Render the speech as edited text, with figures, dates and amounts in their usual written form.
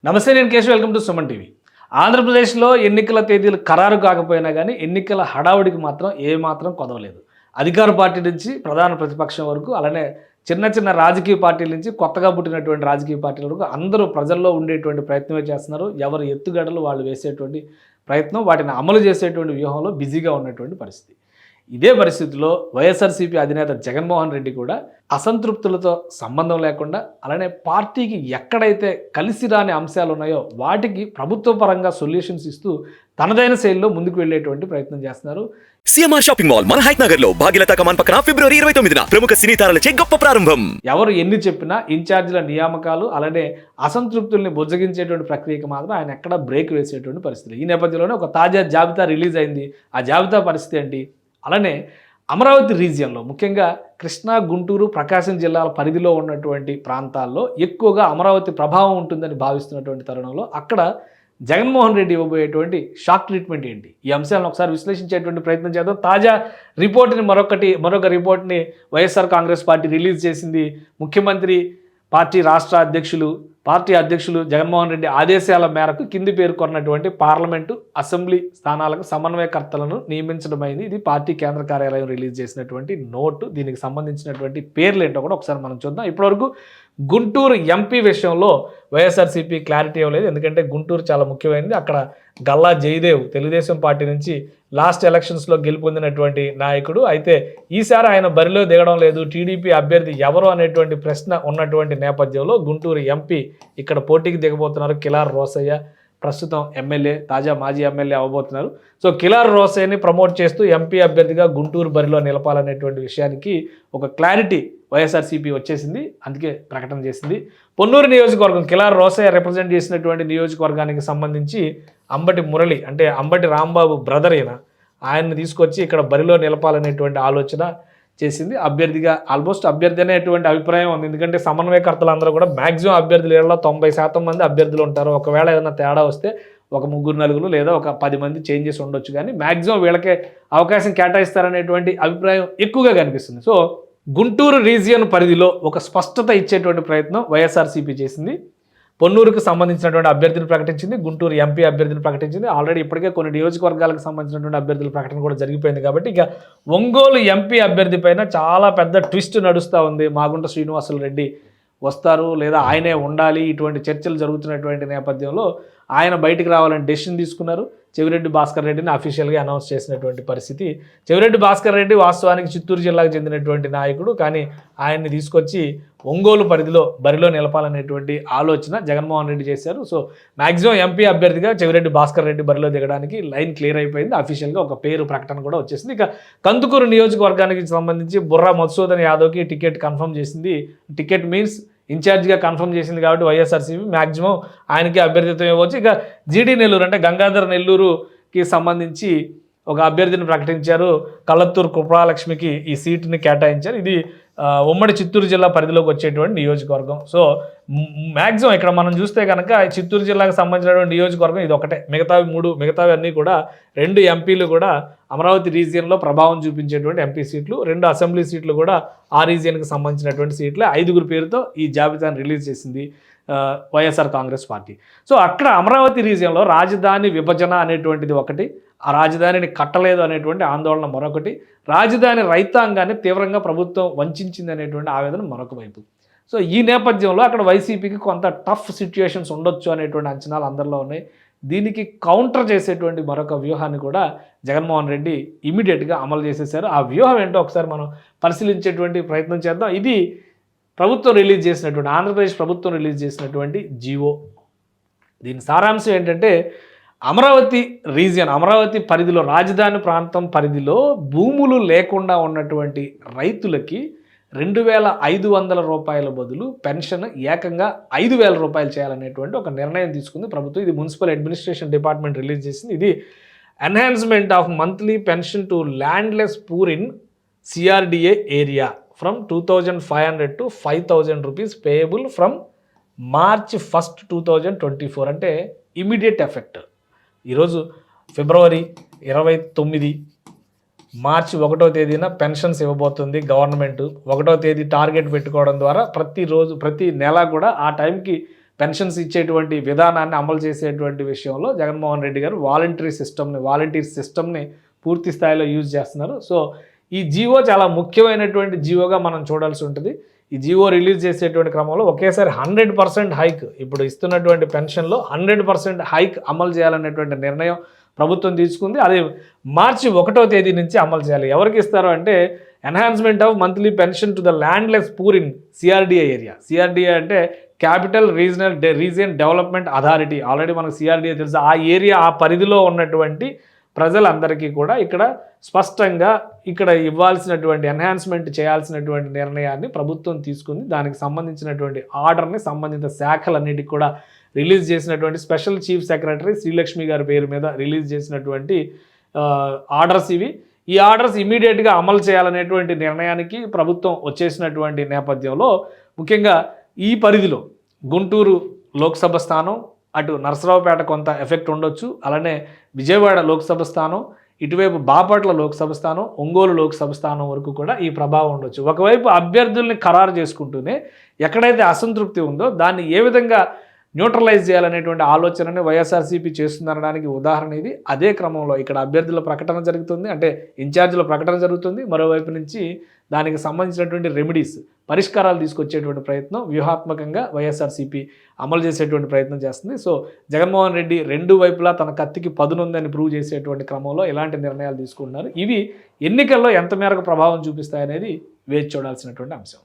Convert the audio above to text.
నమస్తే, నేను Keshav. Welcome to Suman TV. ఆంధ్రప్రదేశ్లో ఎన్నికల తేదీలు ఖరారు కాకపోయినా కానీ ఎన్నికల హడావుడికి మాత్రం ఏమాత్రం కొదవలేదు. అధికార పార్టీ నుంచి ప్రధాన ప్రతిపక్షం వరకు, అలానే చిన్న చిన్న రాజకీయ పార్టీల నుంచి కొత్తగా పుట్టినటువంటి రాజకీయ పార్టీల వరకు అందరూ ప్రజల్లో ఉండేటువంటి ప్రయత్నమే చేస్తున్నారు. ఎవరు ఎత్తుగడలు వాళ్ళు వేసేటువంటి ప్రయత్నం, వాటిని అమలు చేసేటువంటి వ్యూహంలో బిజీగా ఉన్నటువంటి పరిస్థితి. ఇదే పరిస్థితిలో వైఎస్ఆర్సీపీ అధినేత జగన్మోహన్ రెడ్డి కూడా అసంతృప్తులతో సంబంధం లేకుండా, అలానే పార్టీకి ఎక్కడైతే కలిసి రాని అంశాలు ఉన్నాయో వాటికి ప్రభుత్వ పరంగా సొల్యూషన్స్ ఇస్తూ తనదైన శైలిలో ముందుకు వెళ్ళేటువంటి ప్రయత్నం చేస్తున్నారు. సిఎంఆర్ షాపింగ్ మాల్ మన హైట్ నగర్ లో భాగ్యలతా కమాన్ పక్కన ఫిబ్రవరి 29న ప్రముఖ సినీ తారలచే గొప్ప ప్రారంభం. ఎవరు ఎన్ని చెప్పినా ఇన్ఛార్జీల నియామకాలు, అలానే అసంతృప్తుల్ని బుజ్జగించేటువంటి ప్రక్రియకి మాత్రం ఆయన ఎక్కడ బ్రేక్ వేసేటువంటి పరిస్థితి. ఈ నేపథ్యంలోనే ఒక తాజా జాబితా రిలీజ్ అయింది. ఆ జాబితా పరిస్థితి ఏంటి? అలానే అమరావతి రీజియన్లో, ముఖ్యంగా కృష్ణా, గుంటూరు, ప్రకాశం జిల్లాల పరిధిలో ఉన్నటువంటి ప్రాంతాల్లో ఎక్కువగా అమరావతి ప్రభావం ఉంటుందని భావిస్తున్నటువంటి తరుణంలో అక్కడ జగన్మోహన్ రెడ్డి ఇవ్వబోయేటువంటి షాక్ ట్రీట్మెంట్ ఏంటి? ఈ అంశాలను ఒకసారి విశ్లేషించేటువంటి ప్రయత్నం చేద్దాం. తాజా రిపోర్ట్ని మరొక రిపోర్ట్ని వైఎస్ఆర్ కాంగ్రెస్ పార్టీ రిలీజ్ చేసింది. ముఖ్యమంత్రి పార్టీ అధ్యక్షులు జగన్మోహన్ రెడ్డి ఆదేశాల మేరకు కింది పేర్కొన్నటువంటి పార్లమెంటు, అసెంబ్లీ స్థానాలకు సమన్వయకర్తలను నియమించడమైంది. ఇది పార్టీ కేంద్ర కార్యాలయం రిలీజ్ చేసినటువంటి నోటు. దీనికి సంబంధించినటువంటి పేర్లు ఏంటో కూడా ఒకసారి మనం చూద్దాం. ఇప్పటివరకు గుంటూరు ఎంపీ విషయంలో వైఎస్ఆర్సీపీ క్లారిటీ ఇవ్వలేదు. ఎందుకంటే గుంటూరు చాలా ముఖ్యమైనది. అక్కడ గల్లా జయదేవ్ తెలుగుదేశం పార్టీ నుంచి లాస్ట్ ఎలక్షన్స్లో గెలుపొందినటువంటి నాయకుడు. అయితే ఈసారి ఆయన బరిలో దిగడం లేదు. టీడీపీ అభ్యర్థి ఎవరు అనేటువంటి ప్రశ్న ఉన్నటువంటి నేపథ్యంలో గుంటూరు ఎంపీ ఇక్కడ పోటీకి దిగబోతున్నారు. కిలార్ రోసయ్య ప్రస్తుతం ఎమ్మెల్యే, తాజా మాజీ ఎమ్మెల్యే అవ్వబోతున్నారు. సో కిలార్ రోసయ్యని ప్రమోట్ చేస్తూ ఎంపీ అభ్యర్థిగా గుంటూరు బరిలో నిలపాలనేటువంటి విషయానికి ఒక క్లారిటీ వైఎస్ఆర్సీపీ వచ్చేసింది. అందుకే ప్రకటన చేసింది. పొన్నూరు నియోజకవర్గం, కిలార్ రోసయ్య రిప్రజెంట్ చేసినటువంటి నియోజకవర్గానికి సంబంధించి అంబటి మురళి, అంటే అంబటి రాంబాబు బ్రదర్ ఆయన్ని తీసుకొచ్చి ఇక్కడ బరిలో నిలపాలనేటువంటి ఆలోచన చేసింది. అభ్యర్థిగా ఆల్మోస్ట్ అభ్యర్థి అనేటువంటి అభిప్రాయం ఉంది. ఎందుకంటే సమన్వయకర్తలు అందరూ కూడా మ్యాక్సిమం అభ్యర్థులు 90% మంది అభ్యర్థులు ఉంటారు. ఒకవేళ ఏదైనా తేడా వస్తే ఒక 3-4 లేదా ఒక 10 మంది చేంజెస్ ఉండొచ్చు, కానీ మ్యాక్సిమం వీళ్ళకే అవకాశం కేటాయిస్తారనేటువంటి అభిప్రాయం ఎక్కువగా కనిపిస్తుంది. సో గుంటూరు రీజియన్ పరిధిలో ఒక స్పష్టత ఇచ్చేటువంటి ప్రయత్నం వైఎస్ఆర్సీపీ చేసింది. పొన్నూరుకు సంబంధించినటువంటి అభ్యర్థిని ప్రకటించింది, గుంటూరు ఎంపీ అభ్యర్థిని ప్రకటించింది. ఆల్రెడీ ఇప్పటికే కొన్ని నియోజకవర్గాలకు సంబంధించినటువంటి అభ్యర్థుల ప్రకటన కూడా జరిగిపోయింది. కాబట్టి ఇక ఒంగోలు ఎంపీ అభ్యర్థి పైన చాలా పెద్ద ట్విస్ట్ నడుస్తూ ఉంది. మాగుంట శ్రీనివాసులు రెడ్డి వస్తారు లేదా ఆయనే ఉండాలి, ఇటువంటి చర్చలు జరుగుతున్నటువంటి నేపథ్యంలో ఆయన బయటికి రావాలని డెసిషన్ తీసుకున్నారు. చెవిరెడ్డి భాస్కర్ రెడ్డిని అఫీషియల్గా అనౌన్స్ చేసినటువంటి పరిస్థితి. చెవిరెడ్డి భాస్కర్ రెడ్డి వాస్తవానికి చిత్తూరు జిల్లాకు చెందినటువంటి నాయకుడు, కానీ ఆయన్ని తీసుకొచ్చి ఒంగోలు పరిధిలో బరిలో నిలపాలనేటువంటి ఆలోచన జగన్మోహన్ రెడ్డి చేశారు. సో మ్యాక్సిమం ఎంపీ అభ్యర్థిగా చెవిరెడ్డి భాస్కర్ రెడ్డి బరిలో దిగడానికి లైన్ క్లియర్ అయిపోయింది. అఫీషియల్గా ఒక పేరు ప్రకటన కూడా వచ్చేసింది. ఇక కందుకూరు నియోజకవర్గానికి సంబంధించి బుర్రా మధుసూదన్ యాదవ్కి టికెట్ కన్ఫర్మ్ చేసింది. టికెట్ మీన్స్ ఇన్ఛార్జిగా కన్ఫర్మ్ చేసింది. కాబట్టి వైఎస్ఆర్సీపీ మ్యాక్సిమం ఆయనకి అభ్యర్థిత్వం ఇవ్వచ్చు. ఇక జీడీ నెల్లూరు, అంటే గంగాధర్ నెల్లూరుకి సంబంధించి ఒక అభ్యర్థిని ప్రకటించారు. కళ్ళత్తూరు కృపాలక్ష్మికి ఈ సీటుని కేటాయించారు. ఇది ఉమ్మడి చిత్తూరు జిల్లా పరిధిలోకి వచ్చేటువంటి నియోజకవర్గం. సో మ్యాక్సిమం ఇక్కడ మనం చూస్తే కనుక చిత్తూరు జిల్లాకు సంబంధించినటువంటి నియోజకవర్గం ఇది ఒకటే. మిగతావి అన్నీ కూడా 2 ఎంపీలు కూడా అమరావతి రీజియన్లో ప్రభావం చూపించేటువంటి ఎంపీ సీట్లు, 2 అసెంబ్లీ సీట్లు కూడా ఆ రీజియన్కి సంబంధించినటువంటి సీట్లే. 5 పేరుతో ఈ జాబితాను రిలీజ్ చేసింది వైఎస్ఆర్ కాంగ్రెస్ పార్టీ. సో అక్కడ అమరావతి రీజియన్లో రాజధాని విభజన అనేటువంటిది ఒకటి, ఆ రాజధానిని కట్టలేదు అనేటువంటి ఆందోళన మరొకటి, రాజధాని రైతాంగాన్ని తీవ్రంగా ప్రభుత్వం వంచింది అనేటువంటి ఆవేదన మరొక వైపు. సో ఈ నేపథ్యంలో అక్కడ వైసీపీకి కొంత టఫ్ సిచ్యుయేషన్స్ ఉండొచ్చు అనేటువంటి అంచనాలు అందరిలో ఉన్నాయి. దీనికి కౌంటర్ చేసేటువంటి మరొక వ్యూహాన్ని కూడా జగన్మోహన్ రెడ్డి ఇమీడియట్గా అమలు చేసేసారు. ఆ వ్యూహం ఏంటో ఒకసారి మనం పరిశీలించేటువంటి ప్రయత్నం చేద్దాం. ఇది ఆంధ్రప్రదేశ్ ప్రభుత్వం రిలీజ్ చేసినటువంటి జీవో. దీని సారాంశం ఏంటంటే, అమరావతి రీజియన్, అమరావతి పరిధిలో, రాజధాని ప్రాంతం పరిధిలో భూములు లేకుండా ఉన్నటువంటి రైతులకి 2,500 రూపాయల బదులు పెన్షన్ ఏకంగా 5,000 రూపాయలు చేయాలనేటువంటి ఒక నిర్ణయం తీసుకుంది ప్రభుత్వం. ఇది మున్సిపల్ అడ్మినిస్ట్రేషన్ డిపార్ట్మెంట్ రిలీజ్ చేసింది. ఇది enhancement of monthly pension to landless poor in CRDA area from 2,500 to 5,000 rupees payable from March 1, 2024. అంటే ఇమీడియట్ ఎఫెక్ట్. ఈరోజు ఫిబ్రవరి 29, మార్చి 1వ తేదీన పెన్షన్స్ ఇవ్వబోతుంది గవర్నమెంట్. 1వ తేదీ టార్గెట్ పెట్టుకోవడం ద్వారా ప్రతి నెల కూడా ఆ టైంకి పెన్షన్స్ ఇచ్చేటువంటి విధానాన్ని అమలు చేసేటువంటి విషయంలో జగన్మోహన్ రెడ్డి గారు వాలంటీర్ సిస్టమ్ని పూర్తి స్థాయిలో యూజ్ చేస్తున్నారు. సో ఈ జీవో చాలా ముఖ్యమైనటువంటి జీవోగా మనం చూడాల్సి ఉంటుంది. ఈ జీవో రిలీజ్ చేసేటువంటి క్రమంలో ఒకేసారి 100% హైక్, ఇప్పుడు ఇస్తున్నటువంటి పెన్షన్లో 100% హైక్ అమలు చేయాలనేటువంటి నిర్ణయం ప్రభుత్వం తీసుకుంది. అది మార్చి 1వ తేదీ నుంచి అమలు చేయాలి. ఎవరికి ఇస్తారు అంటే enhancement of monthly pension to the landless poor in CRDA area. CRDA అంటే capital region development authority. Already మనకు సిఆర్డిఏ తెలుసు. ఆ ఏరియా, ఆ పరిధిలో ఉన్నటువంటి ప్రజలందరికీ కూడా ఇక్కడ స్పష్టంగా ఇక్కడ ఇవ్వాల్సినటువంటి ఎన్హాన్స్మెంట్ చేయాల్సినటువంటి నిర్ణయాన్ని ప్రభుత్వం తీసుకుంది. దానికి సంబంధించినటువంటి ఆర్డర్ని సంబంధిత శాఖలన్నిటికీ కూడా రిలీజ్ చేసినటువంటి స్పెషల్ చీఫ్ సెక్రటరీ శ్రీలక్ష్మి గారి పేరు మీద రిలీజ్ చేసినటువంటి ఆర్డర్స్ ఇవి. ఈ ఆర్డర్స్ ఇమీడియట్గా అమలు చేయాలనేటువంటి నిర్ణయానికి ప్రభుత్వం వచ్చేసినటువంటి నేపథ్యంలో ముఖ్యంగా ఈ పరిధిలో గుంటూరు లోక్సభ స్థానం, అటు నరసరావుపేట కొంత ఎఫెక్ట్ ఉండొచ్చు, అలానే విజయవాడ లోక్సభ స్థానం, ఇటువైపు బాపట్ల లోక్సభ స్థానం, ఒంగోలు లోక్సభ స్థానం వరకు కూడా ఈ ప్రభావం ఉండొచ్చు. ఒకవైపు అభ్యర్థుల్ని ఖరారు చేసుకుంటూనే ఎక్కడైతే అసంతృప్తి ఉందో దాన్ని ఏ విధంగా న్యూట్రలైజ్ చేయాలనేటువంటి ఆలోచనని వైఎస్ఆర్సీపీ చేస్తుందనడానికి ఉదాహరణ ఇది. అదే క్రమంలో ఇక్కడ అభ్యర్థుల ప్రకటన జరుగుతుంది, అంటే ఇన్ఛార్జీల ప్రకటన జరుగుతుంది. మరోవైపు నుంచి దానికి సంబంధించినటువంటి రెమెడీస్, పరిష్కారాలు తీసుకొచ్చేటువంటి ప్రయత్నం వ్యూహాత్మకంగా వైఎస్ఆర్సీపీ అమలు చేసేటువంటి ప్రయత్నం చేస్తుంది. సో జగన్మోహన్ రెడ్డి రెండు వైపులా తన కత్తికి పదునుందని ప్రూవ్ చేసేటువంటి క్రమంలో ఎలాంటి నిర్ణయాలు తీసుకుంటున్నారు, ఇవి ఎన్నికల్లో ఎంత మేరకు ప్రభావం చూపిస్తాయనేది వేచి చూడాల్సినటువంటి అంశం.